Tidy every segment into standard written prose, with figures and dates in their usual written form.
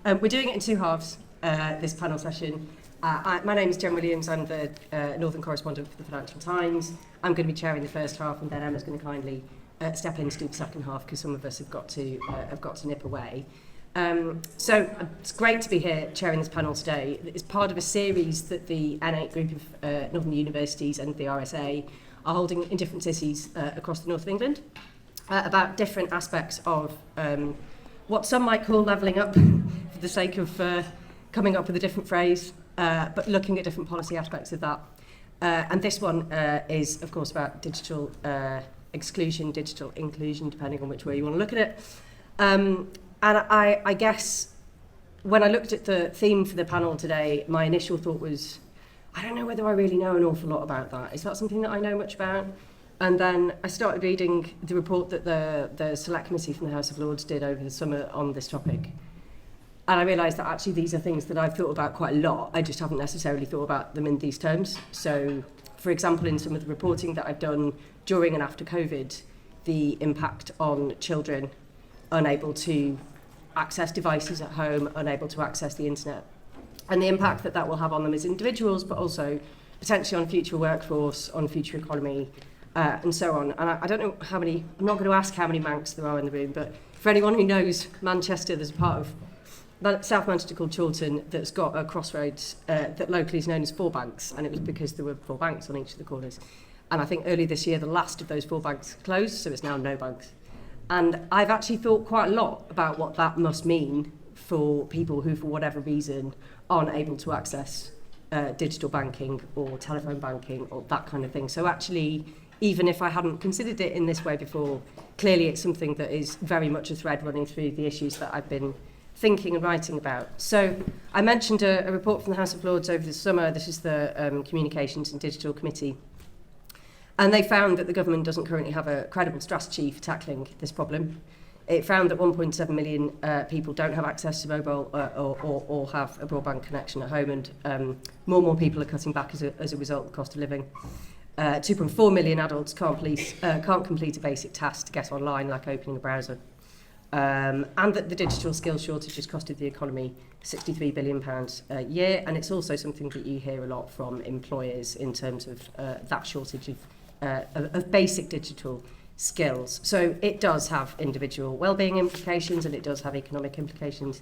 We're doing it in two halves, this panel session. My name is Jen Williams. I'm the Northern correspondent for the Financial Times. I'm going to be chairing the first half, and then Emma's going to kindly step in to do the second half because some of us have got to nip away. So it's great to be here chairing this panel today. It's part of a series that the N8 group of Northern universities and the RSA are holding in different cities across the north of England about different aspects of what some might call levelling up for the sake of coming up with a different phrase, but looking at different policy aspects of that. And this one is, of course, about digital exclusion, digital inclusion, depending on which way you want to look at it. And I guess when I looked at the theme for the panel today, my initial thought was, I don't know whether I really know an awful lot about that. Is that something that I know much about? And then I started reading the report that the Select Committee from the House of Lords did over the summer on this topic. And I realised that actually these are things that I've thought about quite a lot. I just haven't necessarily thought about them in these terms. So, for example, in some of the reporting that I've done during and after COVID, the impact on children unable to access devices at home, unable to access the internet, and the impact that that will have on them as individuals, but also potentially on future workforce, on future economy, and so on. And I don't know how many, I'm not going to ask how many Mancs there are in the room, but for anyone who knows Manchester, there's a part of South Manchester called Chorlton that's got a crossroads that locally is known as Four Banks, and it was because there were 4 banks on each of the corners. And I think earlier this year, the last of those 4 banks closed, so it's now no banks. And I've actually thought quite a lot about what that must mean for people who, for whatever reason, aren't able to access digital banking or telephone banking or that kind of thing. So actually, even if I hadn't considered it in this way before, clearly it's something that is very much a thread running through the issues that I've been thinking and writing about. So I mentioned a report from the House of Lords over the summer. This is the Communications and Digital Committee. And they found that the government doesn't currently have a credible strategy for tackling this problem. It found that 1.7 million people don't have access to mobile or have a broadband connection at home, and more and more people are cutting back as a result of the cost of living. 2.4 million adults can't complete a basic task to get online, like opening a browser. And that the digital skills shortage has costed the economy £63 billion a year, and it's also something that you hear a lot from employers in terms of that shortage of basic digital skills. So it does have individual well-being implications, and it does have economic implications.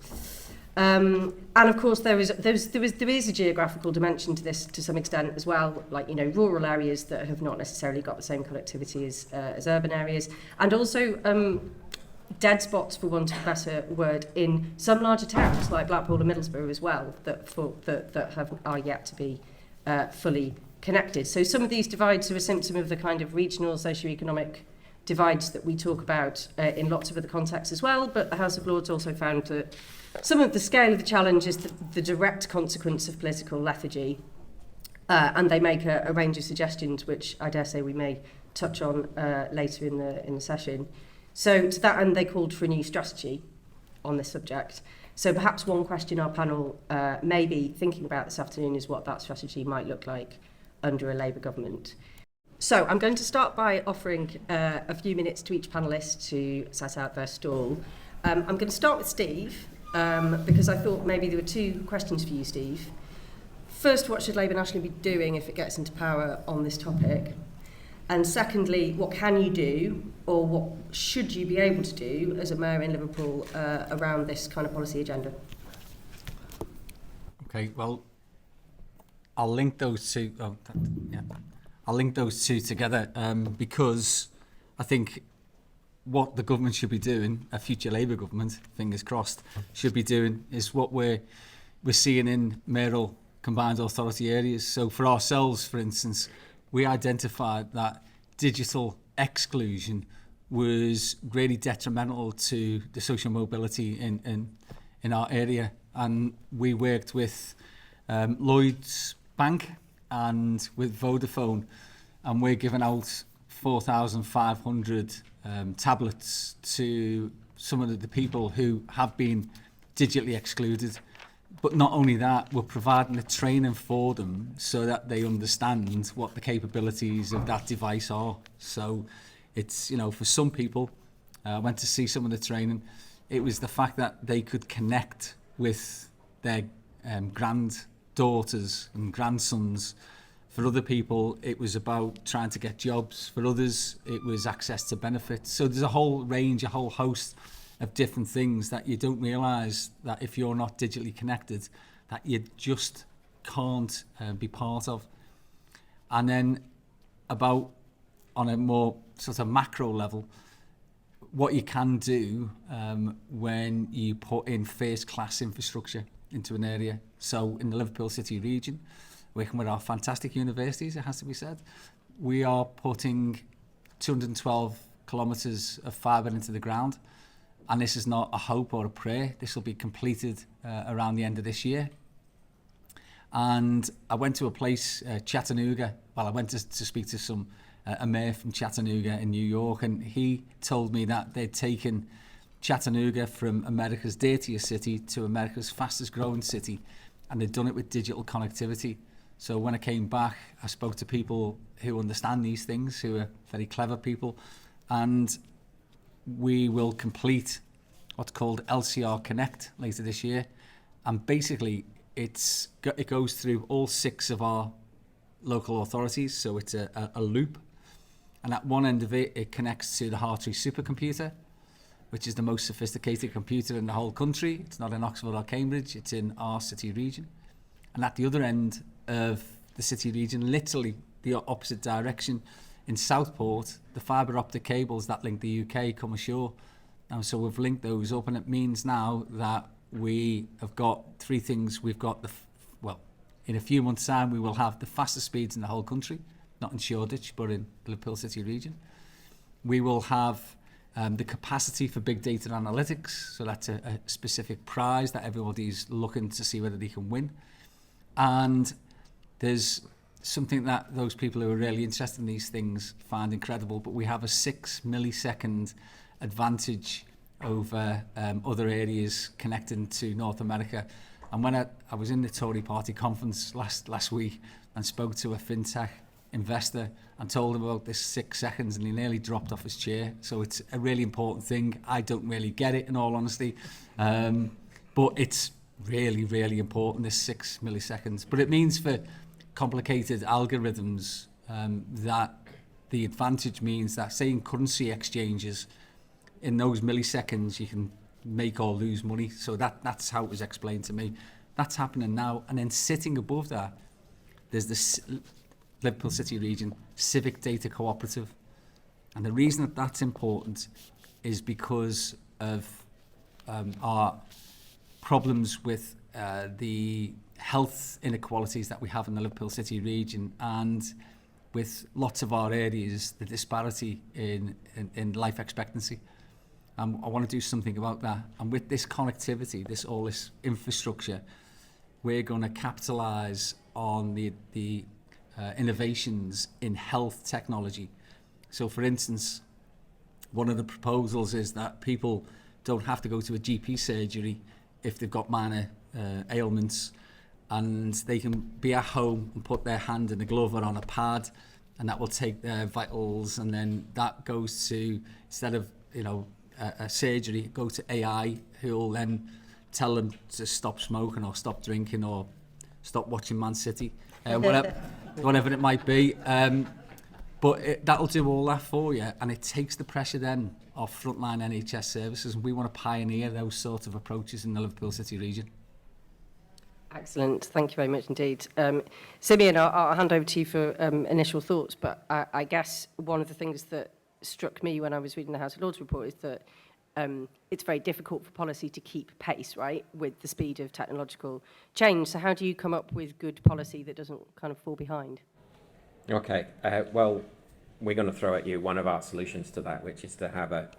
And of course, there is a geographical dimension to this to some extent as well, like, you know, rural areas that have not necessarily got the same connectivity as urban areas, and also dead spots, for want of a better word, in some larger towns like Blackpool and Middlesbrough as well, that are yet to be fully connected. So some of these divides are a symptom of the kind of regional socio-economic divides that we talk about in lots of other contexts as well, but the House of Lords also found that some of the scale of the challenge is the direct consequence of political lethargy, and they make a range of suggestions which I dare say we may touch on later in the session. So to that end, they called for a new strategy on this subject. So perhaps one question our panel may be thinking about this afternoon is what that strategy might look like under a Labour government. So I'm going to start by offering a few minutes to each panellist to set out their stall. I'm going to start with Steve, because I thought maybe there were 2 questions for you, Steve. First, what should Labour nationally be doing if it gets into power on this topic? And secondly, what can you do, or what should you be able to do as a mayor in Liverpool around this kind of policy agenda? Okay, well, I'll link those two. I'll link those two together because I think what the government should be doing, a future Labour government, fingers crossed, should be doing is what we're seeing in mayoral combined authority areas. So for ourselves, for instance, we identified that digital exclusion was really detrimental to the social mobility in our area, and we worked with Lloyds Bank and with Vodafone, and we're giving out 4,500 tablets to some of the people who have been digitally excluded. But not only that, we're providing the training for them so that they understand what the capabilities of that device are. So it's, you know, for some people, I went to see some of the training, it was the fact that they could connect with their granddaughters and grandsons. For other people, it was about trying to get jobs. For others, it was access to benefits. So there's a whole range, a whole host of different things that you don't realise that if you're not digitally connected, that you just can't be part of. And then about on a more sort of macro level, what you can do when you put in first-class infrastructure into an area. So in the Liverpool City region, working with our fantastic universities, it has to be said, we are putting 212 kilometres of fibre into the ground. And this is not a hope or a prayer. This will be completed around the end of this year. And I went to a place, Chattanooga. Well, I went to speak to a mayor from Chattanooga in New York, and he told me that they'd taken Chattanooga from America's dirtiest city to America's fastest growing city, and they'd done it with digital connectivity. So when I came back, I spoke to people who understand these things, who are very clever people, and we will complete what's called LCR Connect later this year. And basically, it goes through all 6 of our local authorities, so it's a loop. And at one end of it, it connects to the Hartree supercomputer, which is the most sophisticated computer in the whole country. It's not in Oxford or Cambridge, it's in our city region. And at the other end of the city region, literally the opposite direction, in Southport, the fibre optic cables that link the UK come ashore. And so we've linked those up, and it means now that we have got 3 things. We've got in a few months' time, we will have the fastest speeds in the whole country, not in Shoreditch, but in the Liverpool City region. We will have the capacity for big data analytics, so that's a specific prize that everybody's looking to see whether they can win. And there's something that those people who are really interested in these things find incredible, but we have a 6 millisecond advantage over other areas connecting to North America. And when I was in the Tory party conference last week and spoke to a fintech investor and told him about this 6 seconds, and he nearly dropped off his chair. So it's a really important thing. I don't really get it, in all honesty, but it's really, really important, this 6 milliseconds. But it means for complicated algorithms that the advantage means that, say, in currency exchanges, in those milliseconds you can make or lose money. So that's how it was explained to me. That's happening now. And then sitting above that, there's this Liverpool City region Civic Data Cooperative. And the reason that that's important is because of our problems with the health inequalities that we have in the Liverpool City region, and with lots of our areas, the disparity in life expectancy. I want to do something about that. And with this connectivity, this infrastructure, we're going to capitalise on the innovations in health technology. So, for instance, one of the proposals is that people don't have to go to a GP surgery if they've got minor ailments, and they can be at home and put their hand in a glove or on a pad, and that will take their vitals, and then that goes to, instead of a surgery, go to AI, who will then tell them to stop smoking or stop drinking or stop watching Man City, whatever it might be. But that'll do all that for you, and it takes the pressure then off frontline NHS services, and we want to pioneer those sorts of approaches in the Liverpool City region. Excellent. Thank you very much indeed. Simeon, I'll hand over to you for initial thoughts, but I guess one of the things that struck me when I was reading the House of Lords report is that it's very difficult for policy to keep pace, right, with the speed of technological change. So how do you come up with good policy that doesn't kind of fall behind? Okay, well, we're going to throw at you one of our solutions to that, which is to have a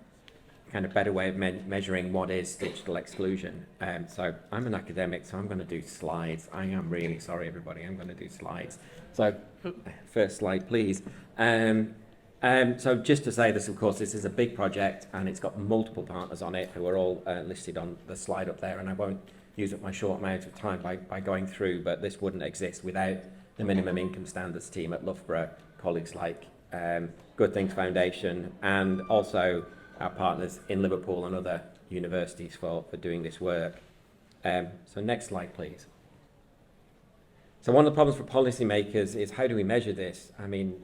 kind of better way of measuring what is digital exclusion. So I'm an academic, so I'm going to do slides. I am really sorry, everybody. I'm going to do slides. So first slide, please. So just to say this, of course, this is a big project, and it's got multiple partners on it who are all listed on the slide up there, and I won't use up my short amount of time by going through, but this wouldn't exist without the minimum income standards team at Loughborough, colleagues like Good Things Foundation, and also our partners in Liverpool and other universities for doing this work. So next slide, please. So one of the problems for policymakers is how do we measure this? I mean,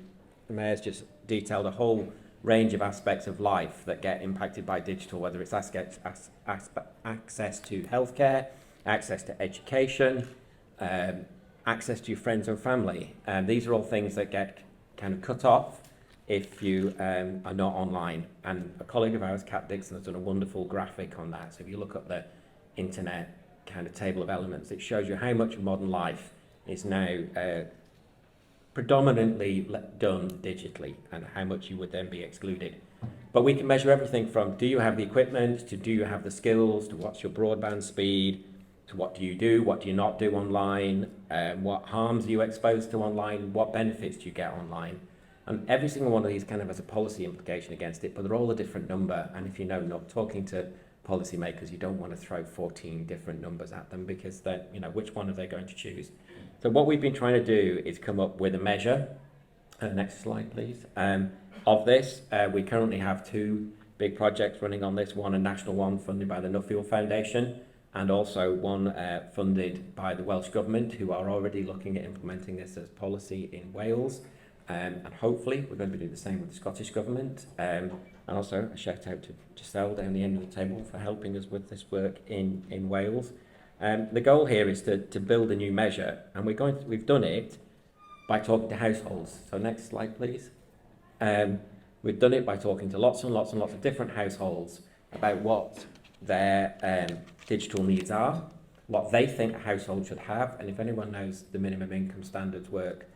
the Mayor's just detailed a whole range of aspects of life that get impacted by digital, whether it's access to healthcare, access to education, access to your friends and family. These are all things that get kind of cut off if you are not online. And a colleague of ours, Kat Dixon, has done a wonderful graphic on that. So if you look at the internet kind of table of elements, it shows you how much of modern life is now predominantly done digitally and how much you would then be excluded. But we can measure everything from do you have the equipment, to do you have the skills, to what's your broadband speed, to what do you not do online, what harms are you exposed to online, what benefits do you get online. And every single one of these kind of has a policy implication against it, but they're all a different number. And if you know, not talking to policymakers, you don't want to throw 14 different numbers at them because then, you know, which one are they going to choose? So what we've been trying to do is come up with a measure. Next slide, please. Of this, we currently have two big projects running on this. One, a national one funded by the Nuffield Foundation, and also one funded by the Welsh Government, who are already looking at implementing this as policy in Wales. And hopefully we're going to be doing the same with the Scottish Government. And also a shout out to Giselle down the end of the table for helping us with this work in Wales. The goal here is to build a new measure, and we've done it by talking to households. So next slide, please. We've done it by talking to lots and lots and lots of different households about what their digital needs are, what they think a household should have, and if anyone knows the minimum income standards work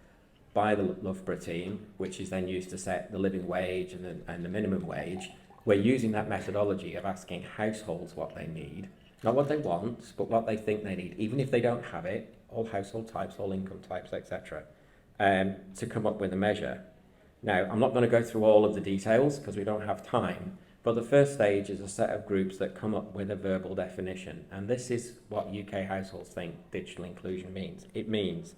by the Loughborough team, which is then used to set the living wage and the minimum wage, we're using that methodology of asking households what they need, not what they want, but what they think they need, even if they don't have it, all household types, all income types, etc., to come up with a measure. Now, I'm not going to go through all of the details because we don't have time, but the first stage is a set of groups that come up with a verbal definition, and this is what UK households think digital inclusion means. It means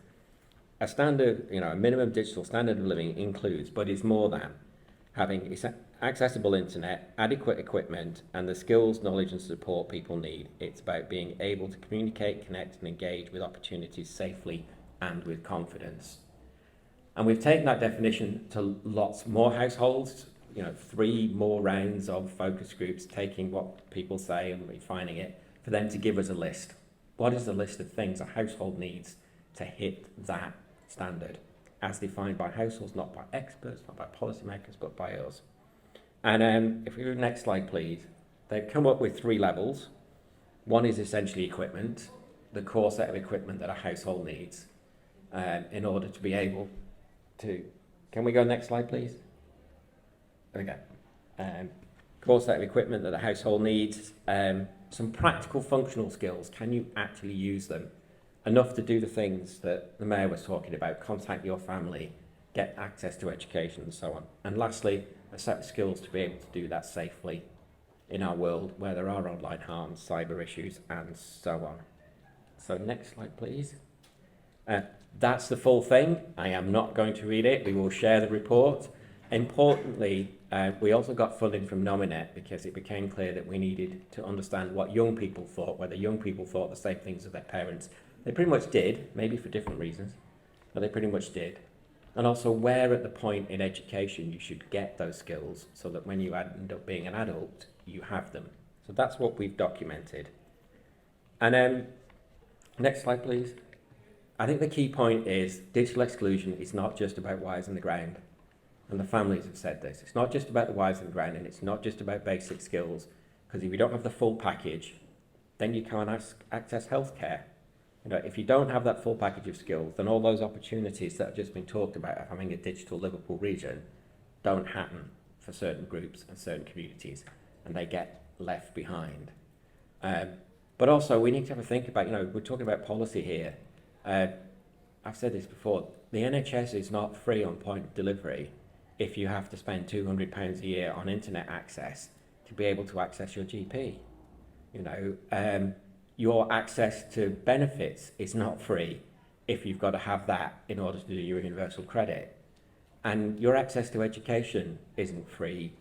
a standard, a minimum digital standard of living includes, but is more than, having accessible internet, adequate equipment, and the skills, knowledge, and support people need. It's about being able to communicate, connect, and engage with opportunities safely and with confidence. And we've taken that definition to lots more households, 3 more rounds of focus groups, taking what people say and refining it, for them to give us a list. What is the list of things a household needs to hit that standard, as defined by households, not by experts, not by policymakers, but by us? And if we go to the next slide, please. They've come up with 3 levels. One is essentially equipment, the core set of equipment that a household needs in order to be able to... Can we go next slide, please? There we go. Core set of equipment that a household needs. Some practical functional skills. Can you actually use them? Enough to do the things that the Mayor was talking about, contact your family, get access to education and so on. And lastly, a set of skills to be able to do that safely in our world where there are online harms, cyber issues and so on. So next slide, please. That's the full thing. I am not going to read it. We will share the report. Importantly, we also got funding from Nominet because it became clear that we needed to understand what young people thought, whether young people thought the same things as their parents. They pretty much did, maybe for different reasons, but they pretty much did. And also where at the point in education you should get those skills so that when you end up being an adult, you have them. So that's what we've documented. And next slide, please. I think the key point is digital exclusion is not just about wires in the ground. And the families have said this. It's not just about the wires in the ground, and it's not just about basic skills, because if you don't have the full package, then you can't access healthcare. If you don't have that full package of skills, then all those opportunities that have just been talked about of having a digital Liverpool region don't happen for certain groups and certain communities, and they get left behind. But also, we need to have a think about, we're talking about policy here. I've said this before, the NHS is not free on point of delivery if you have to spend £200 a year on internet access to be able to access your GP. Your access to benefits is not free if you've got to have that in order to do your universal credit. And your access to education isn't free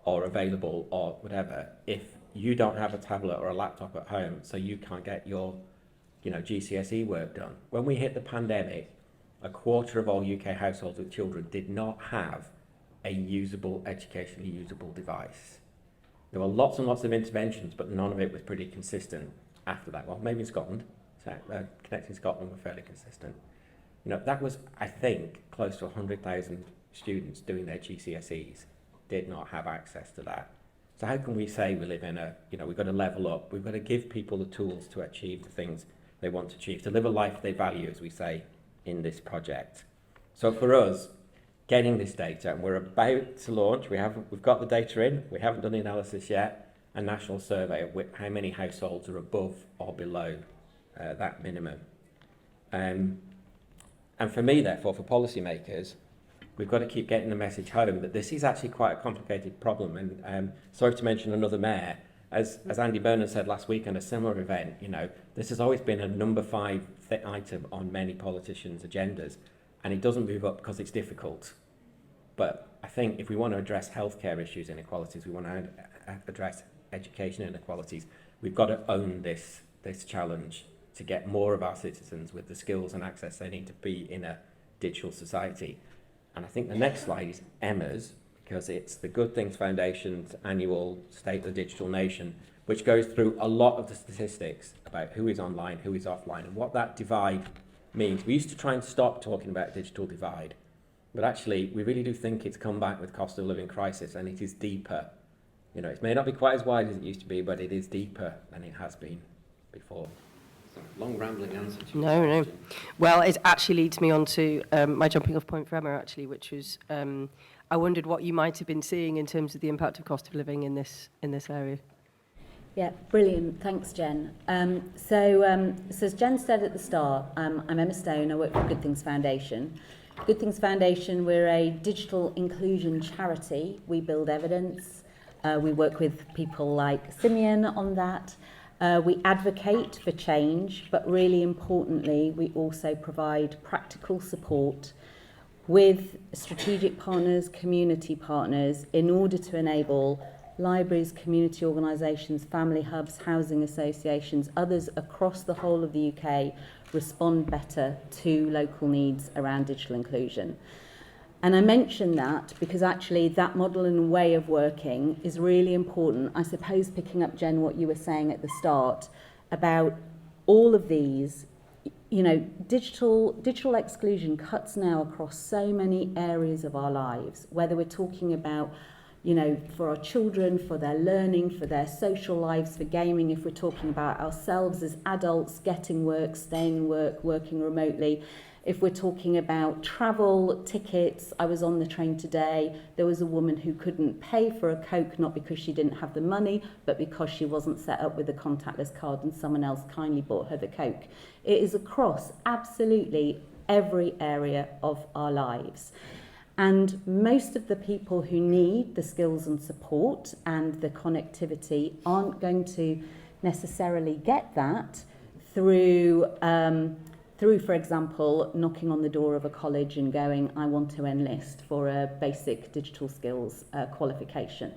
or available or whatever if you don't have a tablet or a laptop at home, so you can't get your, GCSE work done. When we hit the pandemic, a quarter of all UK households with children did not have a educationally usable device. There were lots and lots of interventions, but none of it was pretty consistent after that. Well, maybe in Scotland, Connecting Scotland were fairly consistent. That was, I think, close to 100,000 students doing their GCSEs did not have access to that. So how can we say we live in we've got to level up, we've got to give people the tools to achieve the things they want to achieve, to live a life they value, as we say in this project. So for us, getting this data, and we're about to launch, we've got the data in, we haven't done the analysis yet, a national survey of how many households are above or below that minimum. And for me, therefore, for policymakers, we've got to keep getting the message home that this is actually quite a complicated problem. And sorry to mention another mayor, as Andy Burnham said last week on a similar event, this has always been a number 5 item on many politicians' agendas, and it doesn't move up because it's difficult. But I think if we want to address healthcare issues inequalities, we want to address education inequalities, we've got to own this challenge to get more of our citizens with the skills and access they need to be in a digital society. And I think the next slide is Emma's, because it's the Good Things Foundation's annual State of the Digital Nation, which goes through a lot of the statistics about who is online, who is offline, and what that divide means. We used to try and stop talking about digital divide, but actually we really do think it's come back with cost of living crisis, and it is deeper. It may not be quite as wide as it used to be, but it is deeper than it has been before. So, long rambling answer to your question. Well, it actually leads me on to my jumping off point for Emma, actually, which was I wondered what you might have been seeing in terms of the impact of cost of living in this area. Yeah, brilliant. Thanks, Jen. So as Jen said at the start, I'm Emma Stone. I work for Good Things Foundation. Good Things Foundation, we're a digital inclusion charity. We build evidence. We work with people like Simeon on that. We advocate for change, but really importantly, we also provide practical support with strategic partners, community partners, in order to enable libraries, community organisations, family hubs, housing associations, others across the whole of the UK respond better to local needs around digital inclusion. And I mention that because actually that model and way of working is really important. I suppose picking up, Jen, what you were saying at the start about all of these, digital exclusion cuts now across so many areas of our lives, whether we're talking about for our children, for their learning, for their social lives, for gaming, if we're talking about ourselves as adults, getting work, staying in work, working remotely. If we're talking about travel, tickets, I was on the train today, there was a woman who couldn't pay for a Coke, not because she didn't have the money, but because she wasn't set up with a contactless card and someone else kindly bought her the Coke. It is across absolutely every area of our lives. And most of the people who need the skills and support and the connectivity aren't going to necessarily get that through, for example, knocking on the door of a college and going, I want to enlist for a basic digital skills qualification.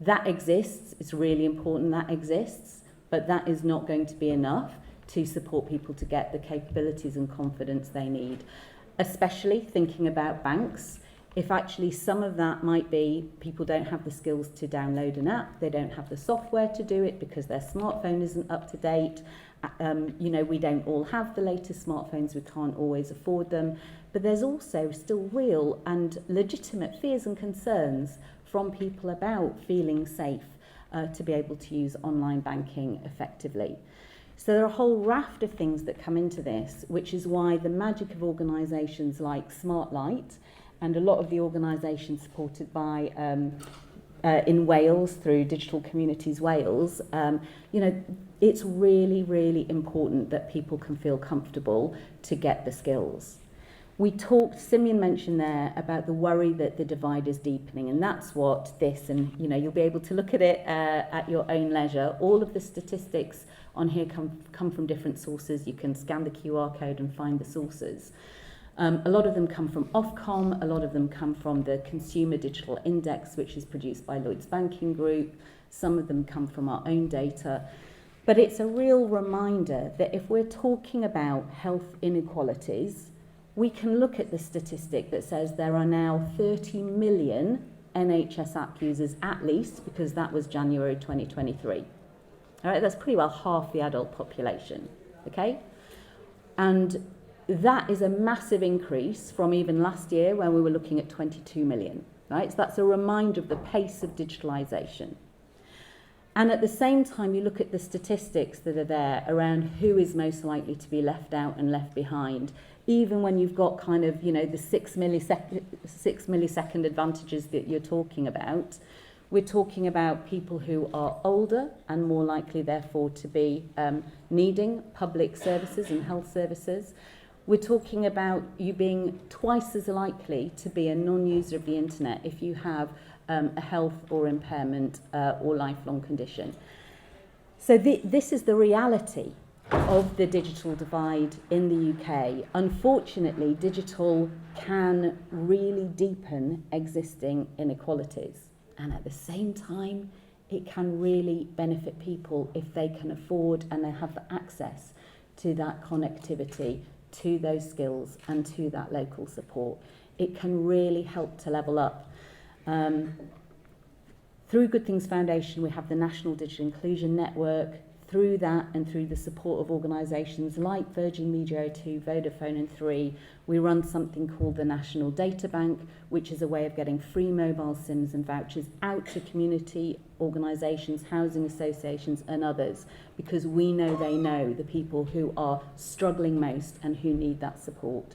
That exists, it's really important that exists, but that is not going to be enough to support people to get the capabilities and confidence they need. Especially thinking about banks, if actually some of that might be people don't have the skills to download an app, they don't have the software to do it because their smartphone isn't up to date. We don't all have the latest smartphones, we can't always afford them. But there's also still real and legitimate fears and concerns from people about feeling safe to be able to use online banking effectively. So there are a whole raft of things that come into this, which is why the magic of organisations like SmartLight and a lot of the organisations supported by in Wales through Digital Communities Wales, it's really, really important that people can feel comfortable to get the skills. We talked, Simeon mentioned there, about the worry that the divide is deepening, and that's what this, and you'll be able to look at it at your own leisure. All of the statistics on here come from different sources. You can scan the QR code and find the sources. A lot of them come from Ofcom, a lot of them come from the Consumer Digital Index, which is produced by Lloyds Banking Group. Some of them come from our own data. But it's a real reminder that if we're talking about health inequalities, we can look at the statistic that says there are now 30 million NHS app users at least, because that was January 2023. All right, that's pretty well half the adult population, okay? And that is a massive increase from even last year when we were looking at 22 million, right? So that's a reminder of the pace of digitalisation. And at the same time, you look at the statistics that are there around who is most likely to be left out and left behind, even when you've got kind of, you know, the 6 millisecond advantages that you're talking about. We're talking about people who are older and more likely, therefore, to be needing public services and health services. We're talking about you being twice as likely to be a non-user of the internet if you have a health or impairment or lifelong condition. So this is the reality of the digital divide in the UK. Unfortunately, digital can really deepen existing inequalities. And at the same time, it can really benefit people if they can afford and they have the access to that connectivity, to those skills and to that local support. It can really help to level up. Through Good Things Foundation, we have the National Digital Inclusion Network. Through that and through the support of organisations like Virgin Media O2, Vodafone and Three, we run something called the National Data Bank, which is a way of getting free mobile SIMs and vouchers out to community organisations, housing associations and others, because we know they know the people who are struggling most and who need that support.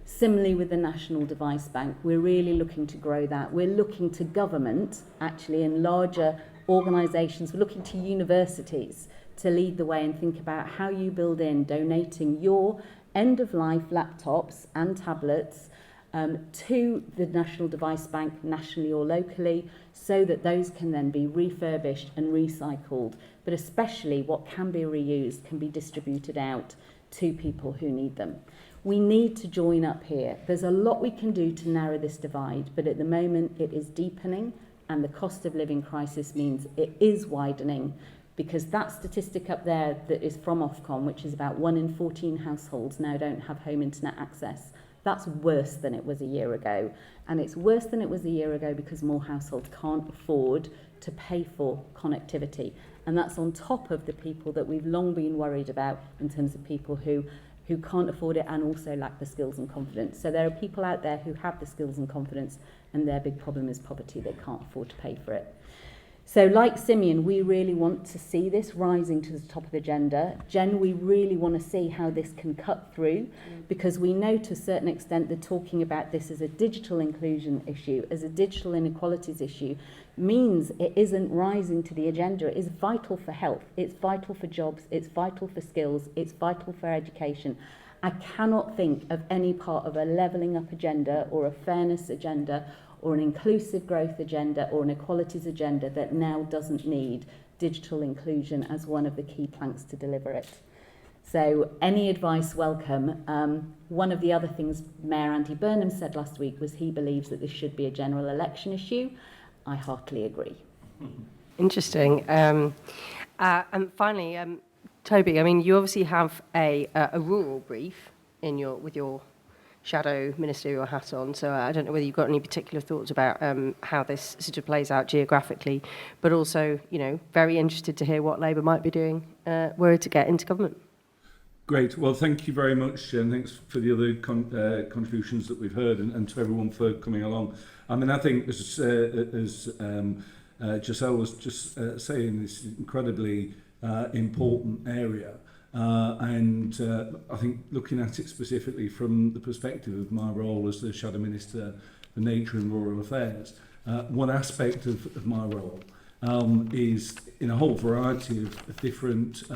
Similarly with the National Device Bank, we're really looking to grow that. We're looking to government, actually, in larger organisations, we're looking to universities to lead the way and think about how you build in donating your end-of-life laptops and tablets to the National Device Bank, nationally or locally, so that those can then be refurbished and recycled, but especially what can be reused can be distributed out to people who need them. We need to join up here. There's a lot we can do to narrow this divide, but at the moment it is deepening, and the cost of living crisis means it is widening, because that statistic up there that is from Ofcom, which is about 1 in 14 households now don't have home internet access, that's worse than it was a year ago. And it's worse than it was a year ago because more households can't afford to pay for connectivity. And that's on top of the people that we've long been worried about in terms of people who can't afford it and also lack the skills and confidence. So there are people out there who have the skills and confidence, and their big problem is poverty. They can't afford to pay for it. So like Simeon, we really want to see this rising to the top of the agenda. Jen, we really want to see how this can cut through, because we know to a certain extent that talking about this as a digital inclusion issue, as a digital inequalities issue, means it isn't rising to the agenda. It is vital for health, it's vital for jobs, it's vital for skills, it's vital for education. I cannot think of any part of a levelling up agenda or a fairness agenda or an inclusive growth agenda or an equalities agenda that now doesn't need digital inclusion as one of the key planks to deliver it. So any advice welcome. One of the other things Mayor Andy Burnham said last week was he believes that this should be a general election issue. I heartily agree. Interesting. And finally, Toby, I mean, you obviously have a rural brief in with your shadow ministerial hat on, so I don't know whether you've got any particular thoughts about how this sort of plays out geographically, but also, you know, very interested to hear what Labour might be doing were it to get into government. Great. Well, thank you very much, and thanks for the other contributions that we've heard, and to everyone for coming along. I mean, I think as Giselle was just saying, this is incredibly important area. And I think looking at it specifically from the perspective of my role as the Shadow Minister for Nature and Rural Affairs, one aspect of my role is in a whole variety of different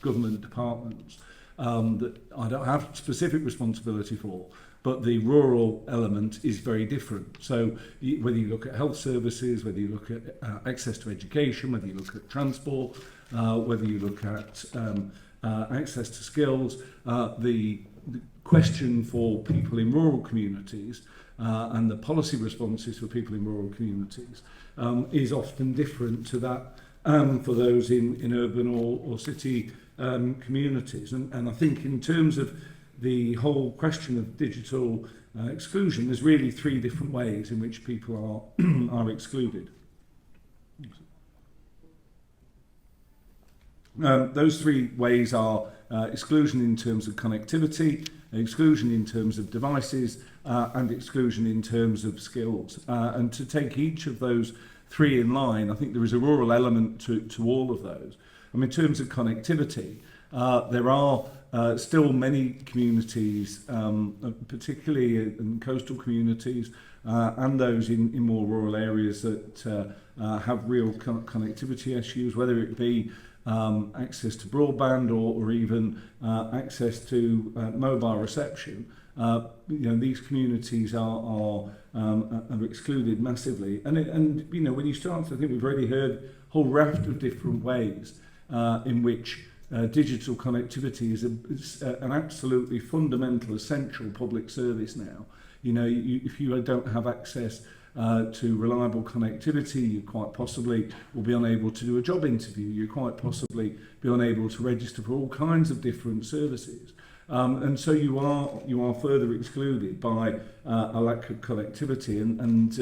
government departments that I don't have specific responsibility for, but the rural element is very different. So whether you look at health services, whether you look at access to education, whether you look at transport, whether you look at access to skills, the question for people in rural communities and the policy responses for people in rural communities is often different to that for those in urban or city communities. And I think in terms of the whole question of digital exclusion, there's really three different ways in which people are excluded. Those three ways are exclusion in terms of connectivity, exclusion in terms of devices, and exclusion in terms of skills. And to take each of those three in line, I think there is a rural element to all of those. I mean, in terms of connectivity, there are still many communities, particularly in coastal communities, and those in more rural areas that have real connectivity issues, whether it be access to broadband or even access to mobile reception. These communities are excluded massively. And when you start to think, we've already heard a whole raft of different ways in which digital connectivity is an absolutely fundamental, essential public service now. If you don't have access to reliable connectivity, you quite possibly will be unable to do a job interview. You quite possibly be unable to register for all kinds of different services. And so you are further excluded by a lack of connectivity. And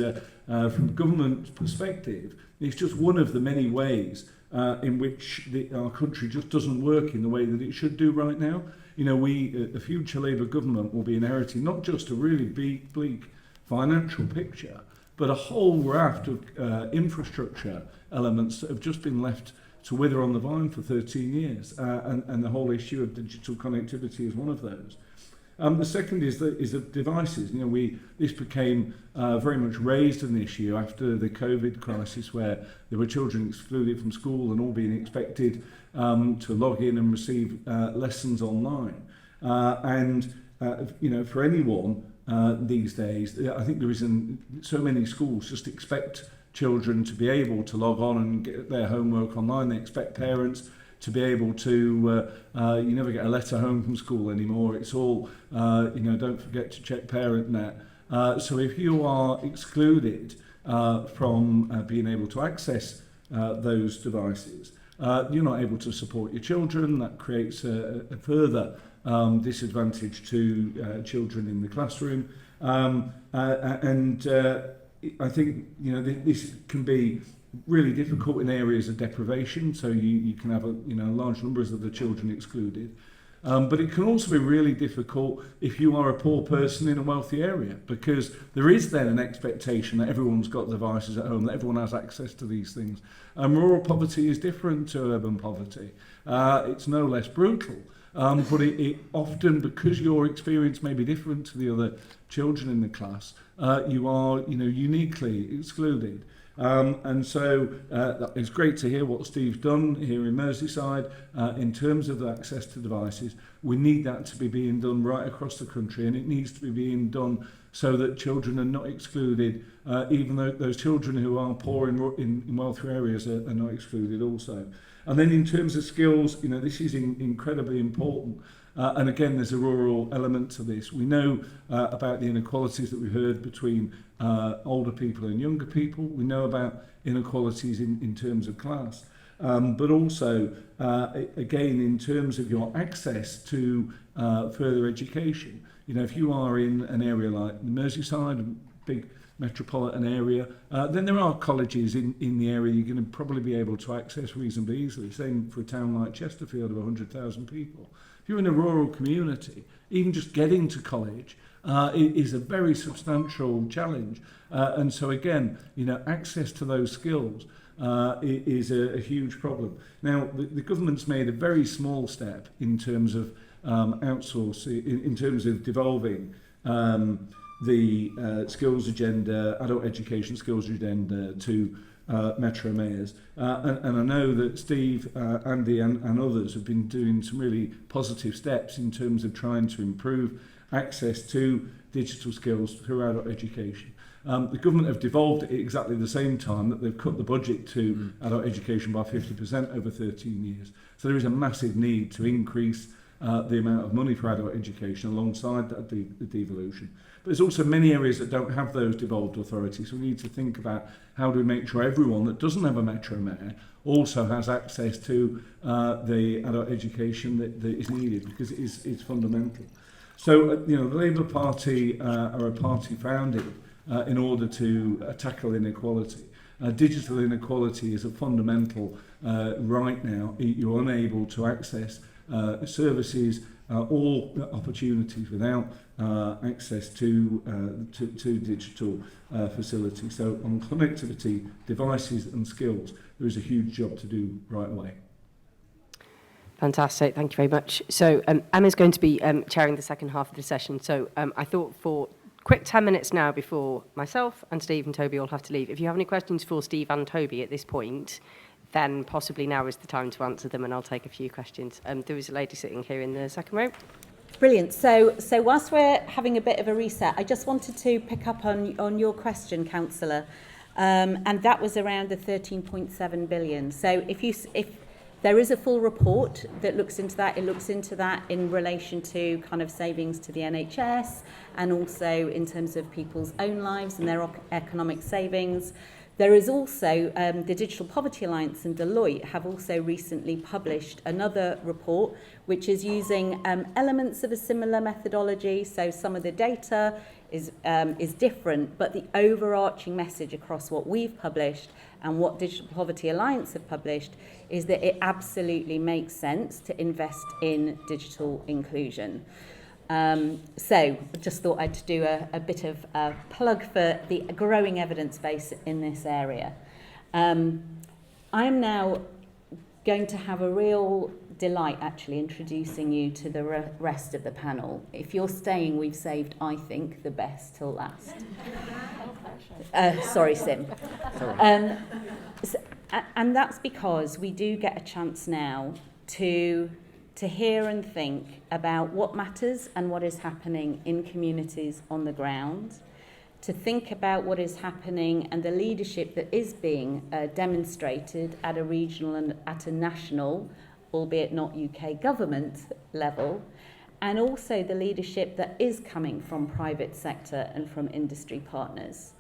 from a government perspective, it's just one of the many ways in which our country just doesn't work in the way that it should do right now. The future Labour government will be inheriting not just a really bleak financial picture, but a whole raft of infrastructure elements that have just been left to wither on the vine for 13 years. And the whole issue of digital connectivity is one of those. The second is the devices. This became very much raised an issue after the COVID crisis, where there were children excluded from school and all being expected to log in and receive lessons online. For anyone these days, I think there isn't so many schools just expect children to be able to log on and get their homework online. They expect parents to be able to, you never get a letter home from school anymore. It's all, don't forget to check ParentNet. So if you are excluded from being able to access those devices, you're not able to support your children. That creates a further disadvantage to children in the classroom. I think, this can be really difficult in areas of deprivation, so you can have large numbers of the children excluded. But it can also be really difficult if you are a poor person in a wealthy area, because there is then an expectation that everyone's got devices at home, that everyone has access to these things. Rural poverty is different to urban poverty. It's no less brutal. But it often, because your experience may be different to the other children in the class, you are, uniquely excluded. And so it's great to hear what Steve's done here in Merseyside in terms of the access to devices. We need that to be being done right across the country, and it needs to be being done so that children are not excluded, even though those children who are poor in wealthier areas are not excluded also. And then in terms of skills, this is incredibly important. And again, there's a rural element to this. We know about the inequalities that we heard between older people and younger people. We know about inequalities in terms of class. But also, again, in terms of your access to further education. If you are in an area like Merseyside, a big metropolitan area, then there are colleges in the area you're going to probably be able to access reasonably easily. Same for a town like Chesterfield of 100,000 people. If you're in a rural community, even just getting to college is a very substantial challenge. And so again, access to those skills is a huge problem. Now, the government's made a very small step in terms of outsourcing, in terms of devolving the skills agenda, adult education skills agenda to Metro Mayors. And I know that Steve, Andy and others have been doing some really positive steps in terms of trying to improve access to digital skills through adult education. The government have devolved it at exactly the same time that they've cut the budget to adult education by 50% over 13 years. So there is a massive need to increase the amount of money for adult education alongside that devolution. But there's also many areas that don't have those devolved authorities. So we need to think about how do we make sure everyone that doesn't have a Metro Mayor also has access to the adult education that is needed, because it's fundamental. So, the Labour Party are a party founded in order to tackle inequality. Digital inequality is a fundamental right now. You're unable to access services or opportunities without access to digital facilities. So on connectivity, devices and skills, there is a huge job to do right away. Fantastic, thank you very much. So Emma's going to be chairing the second half of the session. So I thought for quick 10 minutes now before myself and Steve and Toby all have to leave. If you have any questions for Steve and Toby at this point, then possibly now is the time to answer them, and I'll take a few questions. There is a lady sitting here in the second row. Brilliant. So whilst we're having a bit of a reset, I just wanted to pick up on your question, Councillor, and that was around the 13.7 billion. So if there is a full report that looks into that, it looks into that in relation to kind of savings to the NHS and also in terms of people's own lives and their economic savings. There is also the Digital Poverty Alliance and Deloitte have also recently published another report which is using elements of a similar methodology. So some of the data is different, but the overarching message across what we've published and what Digital Poverty Alliance have published is that it absolutely makes sense to invest in digital inclusion. So I just thought I'd do a bit of a plug for the growing evidence base in this area. I am now going to have a real delight actually introducing you to the rest of the panel. If you're staying, we've saved, I think, the best till last. Sorry, Sim. And that's because we do get a chance now to hear and think about what matters and what is happening in communities on the ground, to think about what is happening and the leadership that is being demonstrated at a regional and at a national, albeit not UK government level, and also the leadership that is coming from private sector and from industry partners.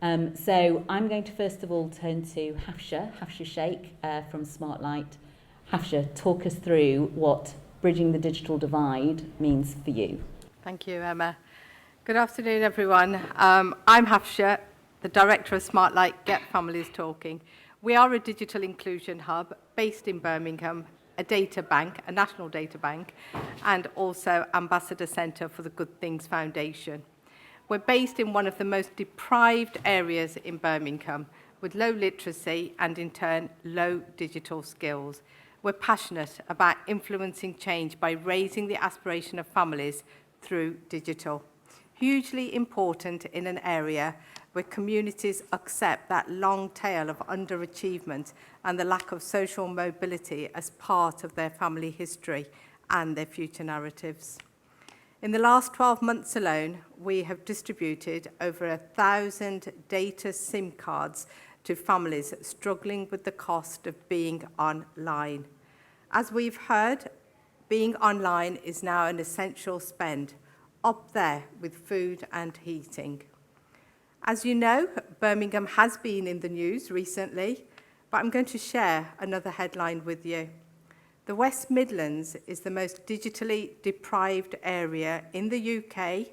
So I'm going to first of all turn to Hafsha Sheikh from Smartlight. Hafsha, talk us through what bridging the digital divide means for you. Thank you, Emma. Good afternoon, everyone. I'm Hafsha, the director of Smartlight Get Families Talking. We are a digital inclusion hub based in Birmingham, a data bank, a national data bank, and also Ambassador Centre for the Good Things Foundation. We're based in one of the most deprived areas in Birmingham, with low literacy and, in turn, low digital skills. We're passionate about influencing change by raising the aspiration of families through digital. Hugely important in an area where communities accept that long tail of underachievement and the lack of social mobility as part of their family history and their future narratives. In the last 12 months alone, we have distributed over 1,000 data SIM cards to families struggling with the cost of being online. As we've heard, being online is now an essential spend, up there with food and heating. As you know, Birmingham has been in the news recently, but I'm going to share another headline with you. The West Midlands is the most digitally deprived area in the UK,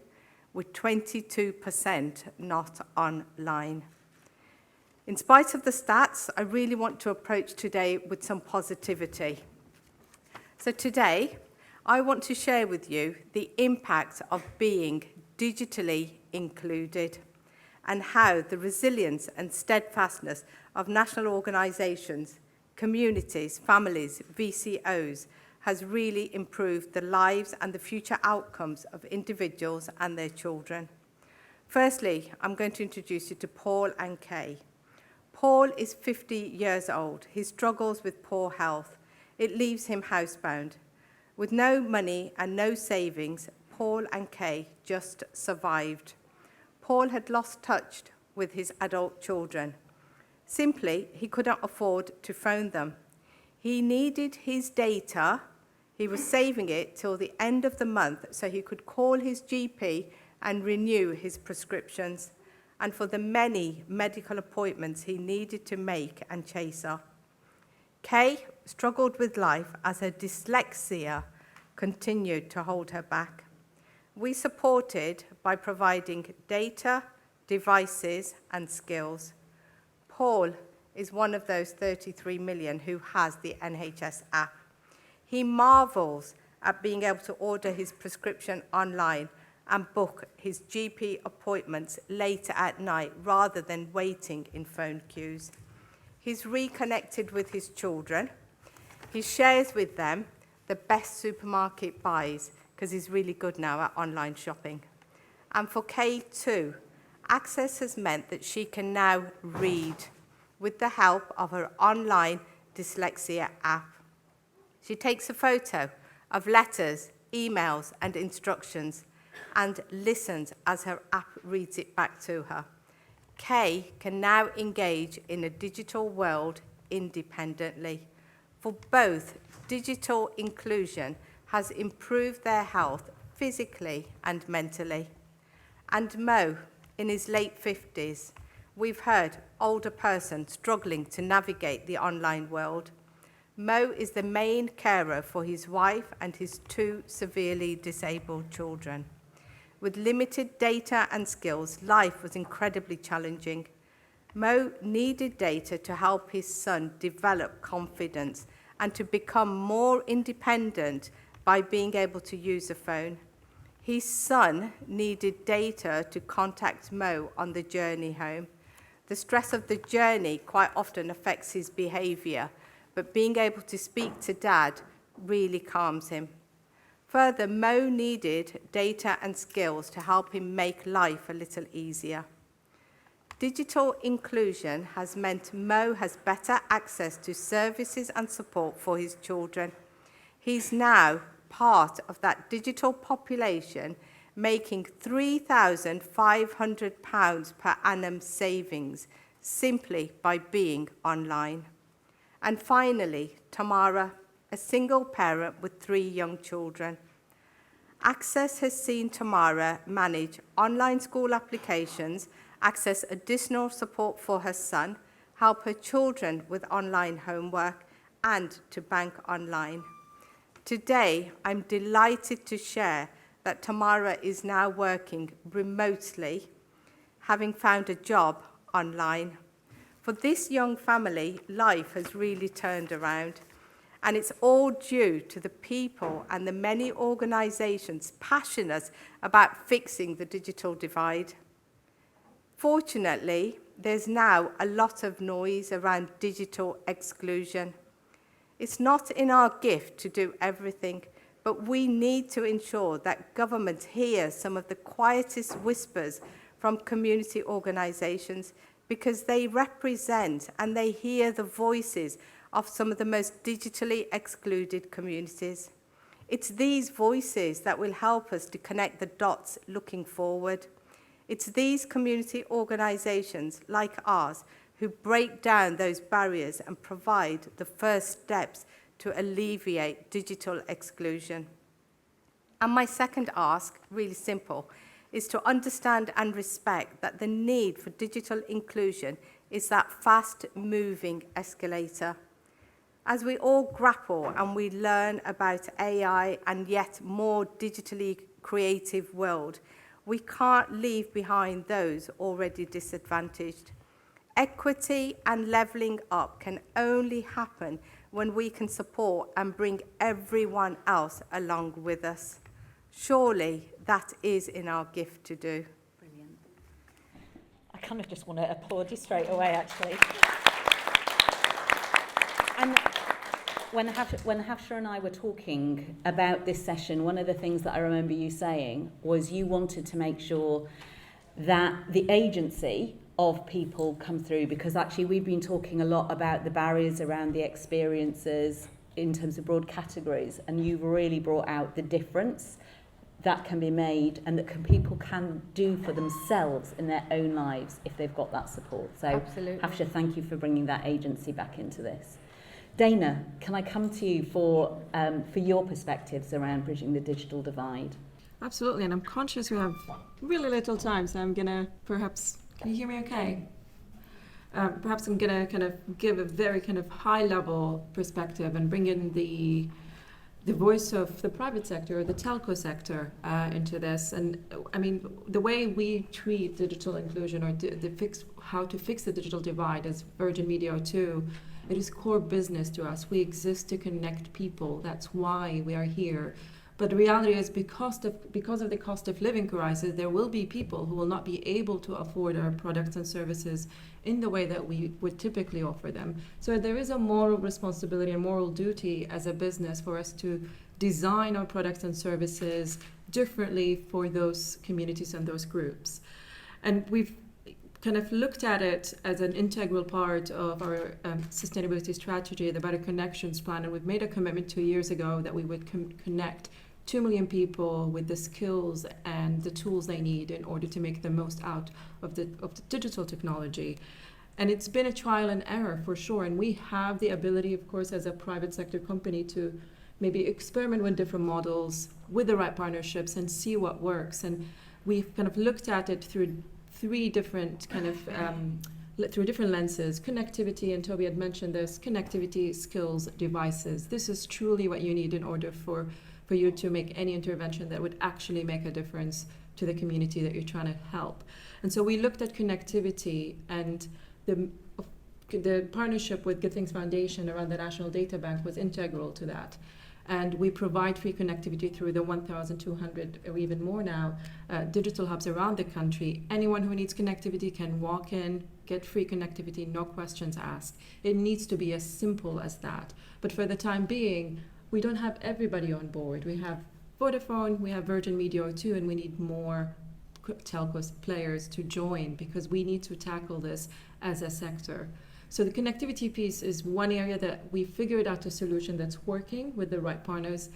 with 22% not online. In spite of the stats, I really want to approach today with some positivity. So today, I want to share with you the impact of being digitally included and how the resilience and steadfastness of national organisations, communities, families, VCOs has really improved the lives and the future outcomes of individuals and their children. Firstly, I'm going to introduce you to Paul and Kay. Paul is 50 years old. He struggles with poor health. It leaves him housebound. With no money and no savings, Paul and Kay just survived. Paul had lost touch with his adult children. Simply, he couldn't afford to phone them. He needed his data, He was saving it till the end of the month so he could call his GP and renew his prescriptions, and for the many medical appointments he needed to make and chase up. Kay struggled with life as her dyslexia continued to hold her back. We supported by providing data, devices, and skills. Paul is one of those 33 million who has the NHS app. He marvels at being able to order his prescription online and book his GP appointments later at night rather than waiting in phone queues. He's reconnected with his children. He shares with them the best supermarket buys because he's really good now at online shopping. And for Kay too, access has meant that she can now read with the help of her online dyslexia app. She takes a photo of letters, emails, and instructions and listens as her app reads it back to her. Kay can now engage in a digital world independently. For both, digital inclusion has improved their health physically and mentally. And Mo, in his late 50s, we've heard older person struggling to navigate the online world. Mo is the main carer for his wife and his 2 severely disabled children. With limited data and skills, life was incredibly challenging. Mo needed data to help his son develop confidence and to become more independent by being able to use a phone. His son needed data to contact Mo on the journey home. The stress of the journey quite often affects his behaviour, but being able to speak to Dad really calms him. Further, Mo needed data and skills to help him make life a little easier. Digital inclusion has meant Mo has better access to services and support for his children. He's now part of that digital population, making £3,500 per annum savings simply by being online. And finally, Tamara, a single parent with 3 young children. Access has seen Tamara manage online school applications, access additional support for her son, help her children with online homework, and to bank online. Today, I'm delighted to share that Tamara is now working remotely, having found a job online. For this young family, life has really turned around, and it's all due to the people and the many organisations passionate about fixing the digital divide. Fortunately, there's now a lot of noise around digital exclusion. It's not in our gift to do everything, but we need to ensure that government hears some of the quietest whispers from community organisations, because they represent and they hear the voices of some of the most digitally excluded communities. It's these voices that will help us to connect the dots looking forward. It's these community organisations like ours who break down those barriers and provide the first steps to alleviate digital exclusion. And my second ask, really simple, is to understand and respect that the need for digital inclusion is that fast-moving escalator. As we all grapple and we learn about AI and yet more digitally creative world, we can't leave behind those already disadvantaged. Equity and levelling up can only happen when we can support and bring everyone else along with us. Surely that is in our gift to do. Brilliant. I kind of just want to applaud you straight away, actually. And when Hafsha and I were talking about this session, one of the things that I remember you saying was you wanted to make sure that the agency of people come through, because actually we've been talking a lot about the barriers around the experiences in terms of broad categories, and you've really brought out the difference that can be made and that people can do for themselves in their own lives if they've got that support. So Absolutely. Hafsha, thank you for bringing that agency back into this. Dana, can I come to you for your perspectives around bridging the digital divide? Absolutely, and I'm conscious we have really little time, so I'm gonna perhaps, can you hear me okay? Perhaps I'm gonna kind of give a very kind of high level perspective and bring in the voice of the private sector, or the telco sector, into this. And I mean, the way we treat digital inclusion, or how to fix the digital divide as Virgin Media O2, it is core business to us. We exist to connect people. That's why we are here. But the reality is, because of the cost of living crisis, there will be people who will not be able to afford our products and services in the way that we would typically offer them. So there is a moral responsibility and moral duty as a business for us to design our products and services differently for those communities and those groups. And we've kind of looked at it as an integral part of our sustainability strategy, the Better Connections Plan, and we've made a commitment 2 years ago that we would connect 2 million people with the skills and the tools they need in order to make the most out of the digital technology. And it's been a trial and error for sure, and we have the ability, of course, as a private sector company, to maybe experiment with different models with the right partnerships and see what works. And we've kind of looked at it through three different kind of through different lenses: connectivity, and Toby had mentioned this, connectivity, skills, devices. This is truly what you need in order for you to make any intervention that would actually make a difference to the community that you're trying to help. And so we looked at connectivity, and the partnership with Good Things Foundation around the National Data Bank was integral to that. And we provide free connectivity through the 1,200 or even more now digital hubs around the country. Anyone who needs connectivity can walk in, get free connectivity, no questions asked. It needs to be as simple as that. But for the time being, we don't have everybody on board. We have Vodafone, we have Virgin Media O2, and we need more telco players to join, because we need to tackle this as a sector. So the connectivity piece is one area that we figured out a solution that's working with the right partners.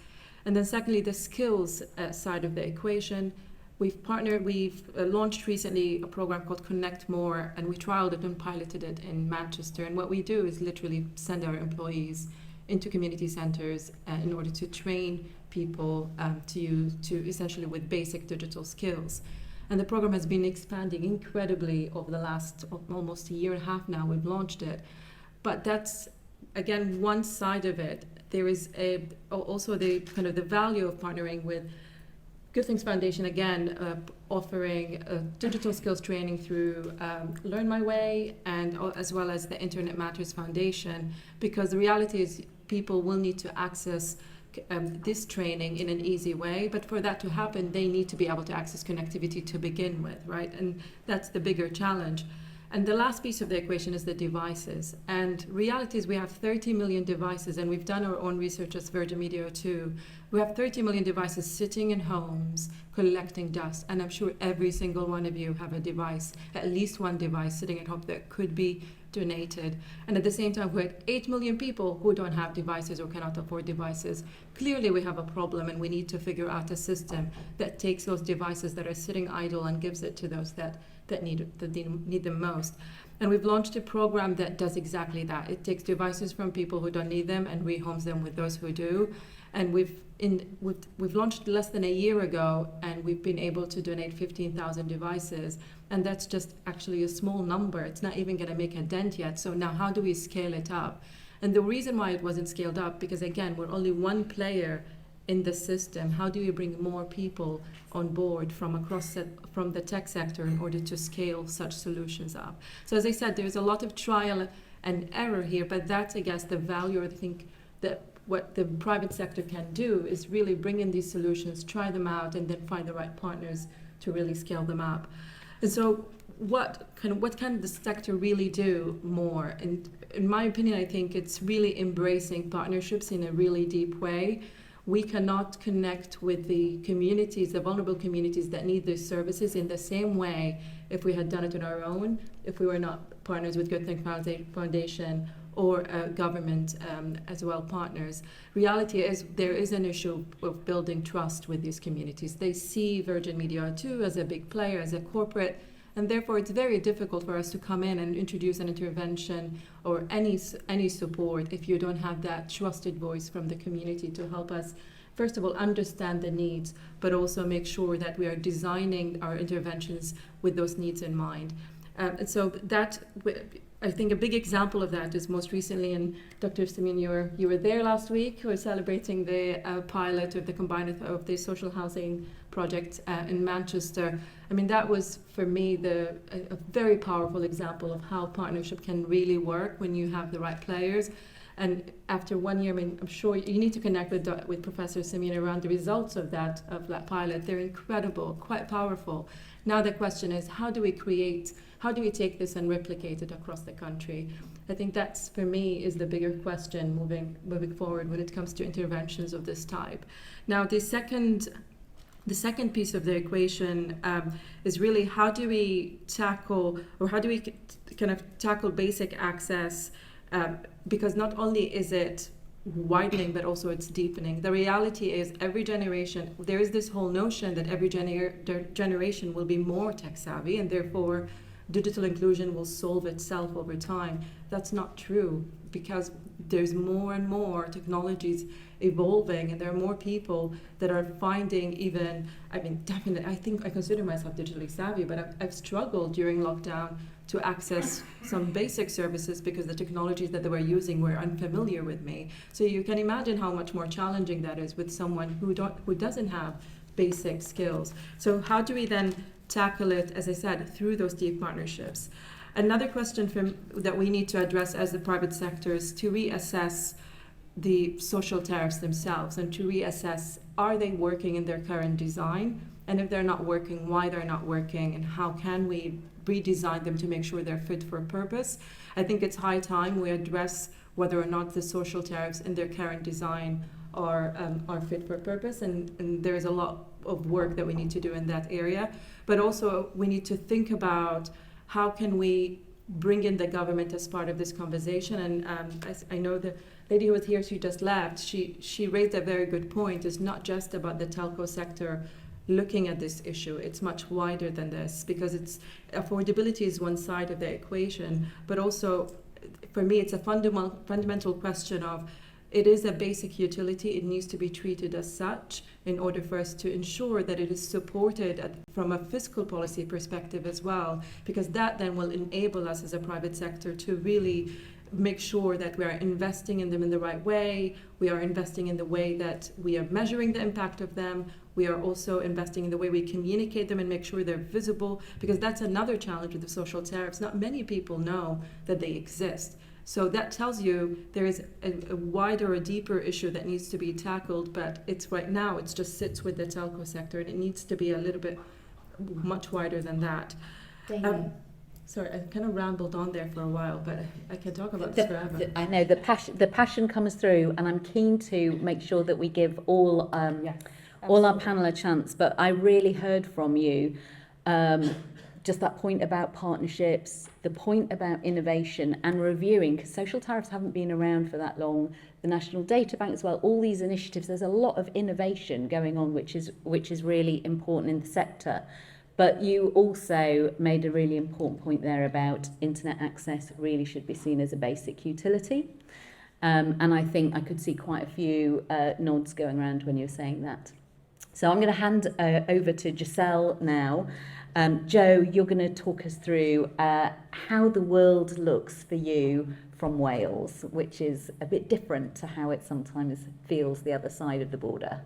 And then secondly, the skills side of the equation. We've launched recently a program called Connect More, and we trialed it and piloted it in Manchester. And what we do is literally send our employees into community centres in order to train people to essentially with basic digital skills. And the program has been expanding incredibly over the last almost a year and a half now. We've launched it. But that's, again, one side of it. There is also the kind of the value of partnering with Good Things Foundation, again, offering digital skills training through Learn My Way, and as well as the Internet Matters Foundation, because the reality is people will need to access this training in an easy way, but for that to happen, they need to be able to access connectivity to begin with, right? And that's the bigger challenge. And the last piece of the equation is the devices. And reality is we have 30 million devices, and we've done our own research as Virgin Media O2. We have 30 million devices sitting in homes collecting dust, and I'm sure every single one of you have a device, at least one device sitting at home that could be donated. And at the same time, we have 8 million people who don't have devices or cannot afford devices. Clearly we have a problem, and we need to figure out a system that takes those devices that are sitting idle and gives it to those that need them most. And we've launched a program that does exactly that. It takes devices from people who don't need them and rehomes them with those who do. And we've launched less than a year ago, and we've been able to donate 15,000 devices. And that's just actually a small number. It's not even going to make a dent yet. So now how do we scale it up? And the reason why it wasn't scaled up, because again, we're only one player in the system. How do you bring more people on board from the tech sector in order to scale such solutions up? So as I said, there's a lot of trial and error here, but that's, I guess, the value. I think that what the private sector can do is really bring in these solutions, try them out, and then find the right partners to really scale them up. And so what can the sector really do more? And in my opinion, I think it's really embracing partnerships in a really deep way. We cannot connect with the communities, the vulnerable communities that need these services in the same way if we had done it on our own, if we were not partners with Good Things Foundation or government as well partners. Reality is there is an issue of building trust with these communities. They see Virgin Media O2 as a big player, as a corporate, And therefore, it's very difficult for us to come in and introduce an intervention or any support if you don't have that trusted voice from the community to help us, first of all, understand the needs, but also make sure that we are designing our interventions with those needs in mind. And so that, I think a big example of that is most recently, and Dr. Simeon, you were there last week. We're celebrating the pilot of the combined of the social housing project in Manchester. I mean, that was for me a very powerful example of how partnership can really work when you have the right players. And after 1 year, I mean, I'm sure you need to connect with Professor Simeon around the results of that pilot. They're incredible, quite powerful. Now the question is, how do we take this and replicate it across the country? I think that's, for me, is the bigger question moving forward when it comes to interventions of this type. Now, the second piece of the equation is really how do we tackle basic access, because not only is it widening, but also it's deepening. The reality is every generation, there is this whole notion that every generation will be more tech savvy, and therefore digital inclusion will solve itself over time. That's not true, because there's more and more technologies evolving, and there are more people that are finding definitely, I think I consider myself digitally savvy, but I've struggled during lockdown to access some basic services because the technologies that they were using were unfamiliar with me. So you can imagine how much more challenging that is with someone who doesn't have basic skills. So how do we then tackle it, as I said, through those deep partnerships? Another question that we need to address as the private sector is to reassess the social tariffs themselves and to reassess, are they working in their current design? And if they're not working, why they're not working, and how can we redesign them to make sure they're fit for purpose? I think it's high time we address whether or not the social tariffs in their current design are fit for purpose, and there is a lot of work that we need to do in that area. But also we need to think about how can we bring in the government as part of this conversation. And I know the lady who was here, she just left, she raised a very good point. It's not just about the telco sector looking at this issue. It's much wider than this, because affordability is one side of the equation, but also for me it's a fundamental question of, it is a basic utility. It needs to be treated as such in order for us to ensure that it is supported from a fiscal policy perspective as well, because that then will enable us as a private sector to really make sure that we are investing in them in the right way. We are investing in the way that we are measuring the impact of them. We are also investing in the way we communicate them and make sure they're visible, because that's another challenge with the social tariffs. Not many people know that they exist. So that tells you there is a wider, a deeper issue that needs to be tackled, but it's right now, it just sits with the telco sector, and it needs to be a little bit much wider than that. Sorry, I kind of rambled on there for a while, but I can talk about this forever. I know the passion comes through, and I'm keen to make sure that we give all our panel a chance. But I really heard from you just that point about partnerships, the point about innovation and reviewing, because social tariffs haven't been around for that long. The National Data Bank as well, all these initiatives, there's a lot of innovation going on, which is really important in the sector. But you also made a really important point there about internet access really should be seen as a basic utility. And I think I could see quite a few nods going around when you were saying that. So I'm going to hand over to Giselle now. Joe, you're going to talk us through how the world looks for you from Wales, which is a bit different to how it sometimes feels the other side of the border.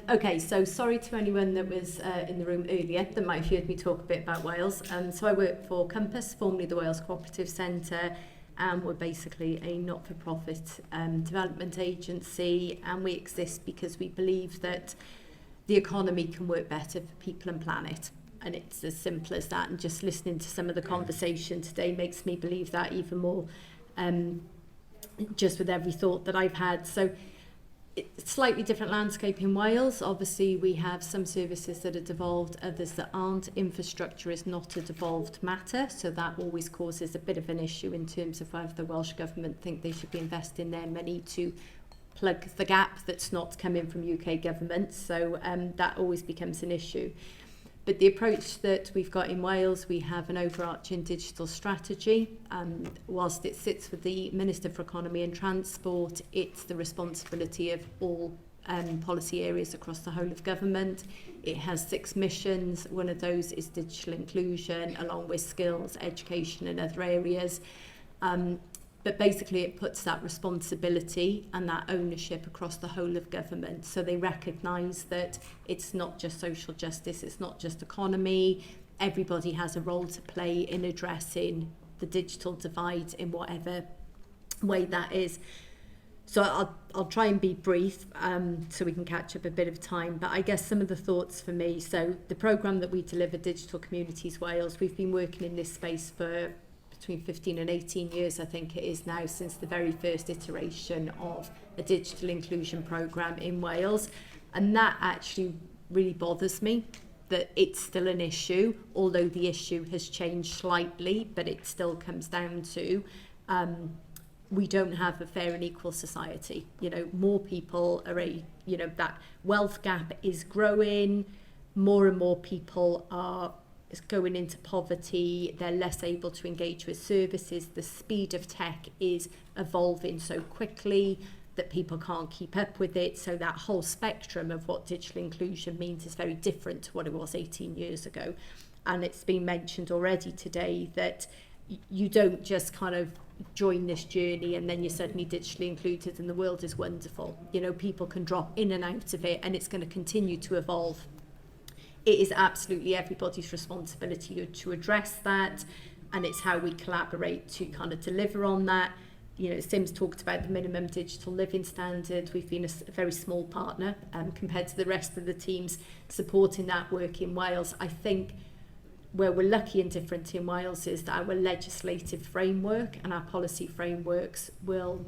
Okay, so sorry to anyone that was in the room earlier that might have heard me talk a bit about Wales. So I work for Compass, formerly the Wales Cooperative Centre, and we're basically a not-for-profit development agency, and we exist because we believe that the economy can work better for people and planet. And it's as simple as that, and just listening to some of the conversation today makes me believe that even more, just with every thought that I've had. So it's a slightly different landscape in Wales. Obviously we have some services that are devolved, others that aren't. Infrastructure is not a devolved matter, so that always causes a bit of an issue in terms of whether the Welsh Government think they should be investing their money to plug the gap that's not coming from UK government. So that always becomes an issue. But the approach that we've got in Wales, we have an overarching digital strategy. Whilst it sits with the Minister for Economy and Transport, it's the responsibility of all policy areas across the whole of government. It has 6 missions. One of those is digital inclusion, along with skills, education and other areas. But basically it puts that responsibility and that ownership across the whole of government. So they recognise that it's not just social justice, it's not just economy. Everybody has a role to play in addressing the digital divide in whatever way that is. So I'll try and be brief so we can catch up a bit of time. But I guess some of the thoughts for me. So the programme that we deliver, Digital Communities Wales, we've been working in this space for between 15 and 18 years, I think it is now, since the very first iteration of a digital inclusion programme in Wales. And that actually really bothers me, that it's still an issue, although the issue has changed slightly, but it still comes down to we don't have a fair and equal society. You know, more people are that wealth gap is growing, more and more people are going into poverty, they're less able to engage with services, the speed of tech is evolving so quickly that people can't keep up with it. So that whole spectrum of what digital inclusion means is very different to what it was 18 years ago. And it's been mentioned already today that you don't just kind of join this journey and then you're suddenly digitally included and the world is wonderful. You know, people can drop in and out of it and it's going to continue to evolve. It is absolutely everybody's responsibility to address that, and it's how we collaborate to kind of deliver on that. You know, Sim's talked about the minimum digital living standard. We've been a very small partner compared to the rest of the teams supporting that work in Wales. I think where we're lucky and different in Wales is that our legislative framework and our policy frameworks will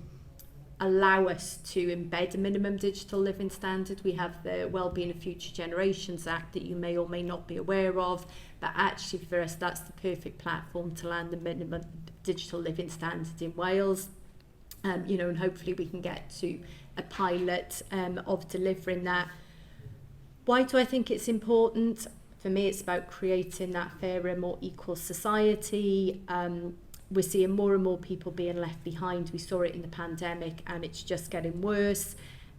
allow us to embed a minimum digital living standard. We have the Wellbeing of Future Generations Act that you may or may not be aware of, but actually for us that's the perfect platform to land the minimum digital living standard in Wales. You know, and hopefully we can get to a pilot of delivering that. Why do I think it's important? For me, it's about creating that fairer, more equal society. We're seeing more and more people being left behind. We saw it in the pandemic and it's just getting worse.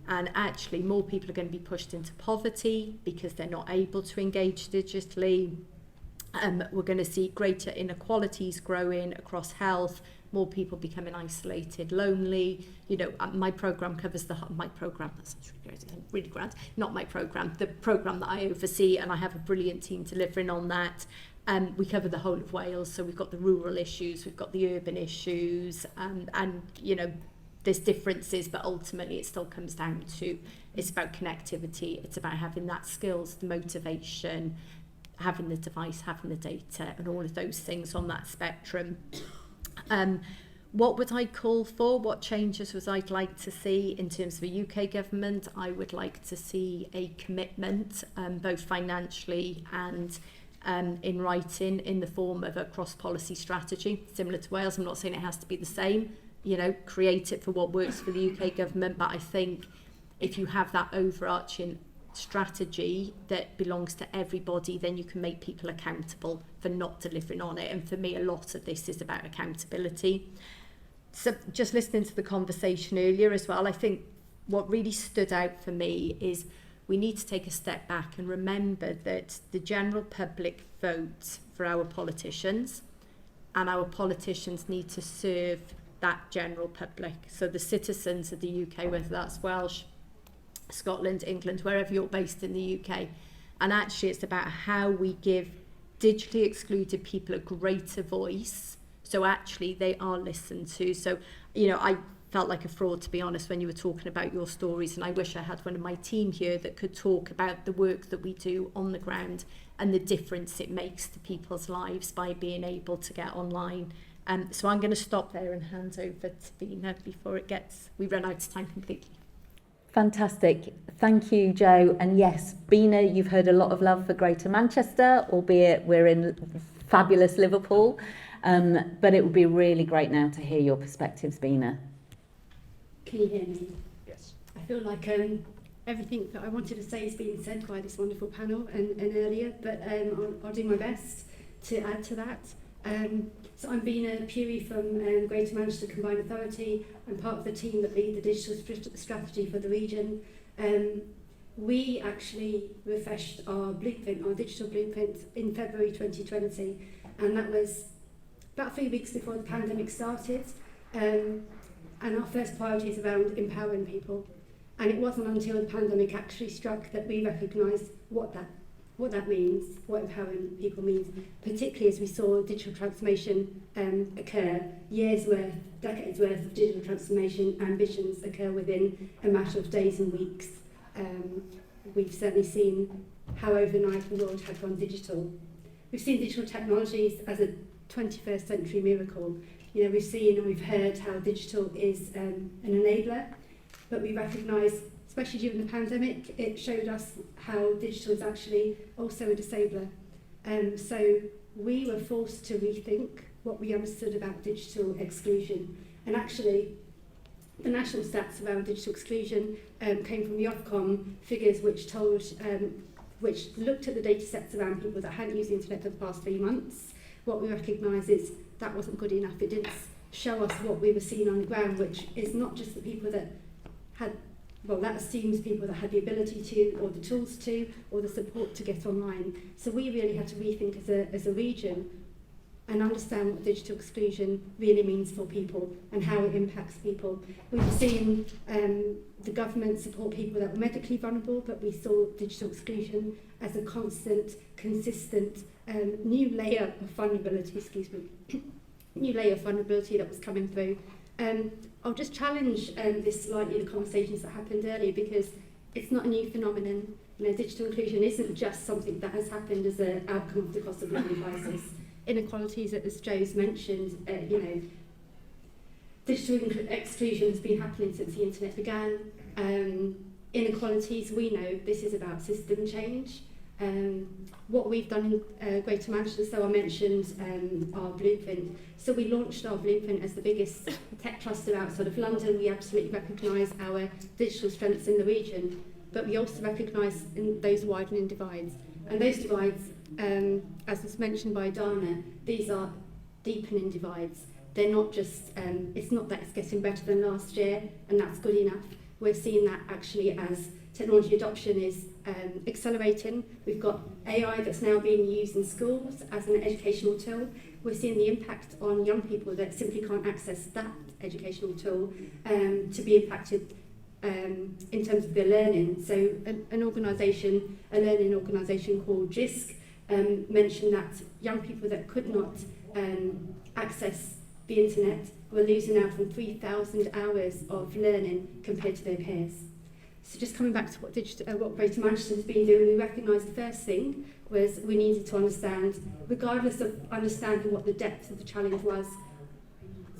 And actually more people are going to be pushed into poverty because they're not able to engage digitally. We're going to see greater inequalities growing across health, more people becoming isolated, lonely. You know, my programme covers the programme that I oversee, and I have a brilliant team delivering on that. We cover the whole of Wales, so we've got the rural issues, we've got the urban issues, and you know, there's differences, but ultimately it still comes down to, it's about connectivity, it's about having that skills, the motivation, having the device, having the data, and all of those things on that spectrum. What would I call for? What changes would I like to see in terms of a UK government? I would like to see a commitment, both financially and in writing, in the form of a cross-policy strategy, similar to Wales. I'm not saying it has to be the same, you know, create it for what works for the UK government, but I think if you have that overarching strategy that belongs to everybody, then you can make people accountable for not delivering on it. And for me, a lot of this is about accountability. So just listening to the conversation earlier as well, I think what really stood out for me is we need to take a step back and remember that the general public votes for our politicians, and our politicians need to serve that general public. So the citizens of the UK, whether that's Welsh, Scotland, England, wherever you're based in the UK. And actually it's about how we give digitally excluded people a greater voice, so actually they are listened to. So, you know, I felt like a fraud, to be honest, when you were talking about your stories, and I wish I had one of my team here that could talk about the work that we do on the ground and the difference it makes to people's lives by being able to get online. So I'm going to stop there and hand over to Bina before we run out of time completely. Fantastic. Thank you, Jo. And yes, Bina, you've heard a lot of love for Greater Manchester, albeit we're in fabulous Liverpool. But it would be really great now to hear your perspectives, Bina. Can you hear me? Yes. I feel like everything that I wanted to say has been said by this wonderful panel and earlier, but I'll do my best to add to that. So I'm Bina Puri from Greater Manchester Combined Authority. I'm part of the team that lead the digital strategy for the region. We actually refreshed our blueprint, our digital blueprint, in February 2020, and that was about 3 weeks before the pandemic started. And our first priority is around empowering people. And it wasn't until the pandemic actually struck that we recognised what that means, what empowering people means, particularly as we saw digital transformation occur, years worth, decades worth of digital transformation ambitions occur within a matter of days and weeks. We've certainly seen how overnight the world had gone digital. We've seen digital technologies as a 21st century miracle. You know, we've seen and we've heard how digital is an enabler, but we recognise, especially during the pandemic, it showed us how digital is actually also a disabler. So we were forced to rethink what we understood about digital exclusion. And actually, the national stats around digital exclusion came from the Ofcom figures which looked at the data sets around people that hadn't used the internet for the past 3 months. What we recognise is that wasn't good enough. It didn't show us what we were seeing on the ground, which is not just the people that had, well, that assumes people that had the ability to, or the tools to, or the support to get online. So we really had to rethink as a region and understand what digital exclusion really means for people and how it impacts people. We've seen the government support people that were medically vulnerable, but we saw digital exclusion as a constant, consistent new layer of vulnerability, new layer of vulnerability that was coming through. I'll just challenge this slightly, the conversations that happened earlier, because it's not a new phenomenon. You know, digital inclusion isn't just something that has happened as an outcome of the cost of living crisis. Inequalities, as Joe's mentioned, you know, digital exclusion has been happening since the internet began. Inequalities, we know this is about system change. What we've done in Greater Manchester, so I mentioned our blueprint. So we launched our blueprint as the biggest tech cluster outside of London. We absolutely recognise our digital strengths in the region, but we also recognise those widening divides. And those divides, as was mentioned by Dana, these are deepening divides. They're not just, it's not that it's getting better than last year and that's good enough. We're seeing that actually as technology adoption is accelerating. We've got AI that's now being used in schools as an educational tool. We're seeing the impact on young people that simply can't access that educational tool to be impacted in terms of their learning. So an organisation, a learning organisation called JISC, mentioned that young people that could not access the internet were losing out on 3,000 hours of learning compared to their peers. So just coming back to what Greater Manchester has been doing, we recognised the first thing was we needed to understand, regardless of understanding what the depth of the challenge was,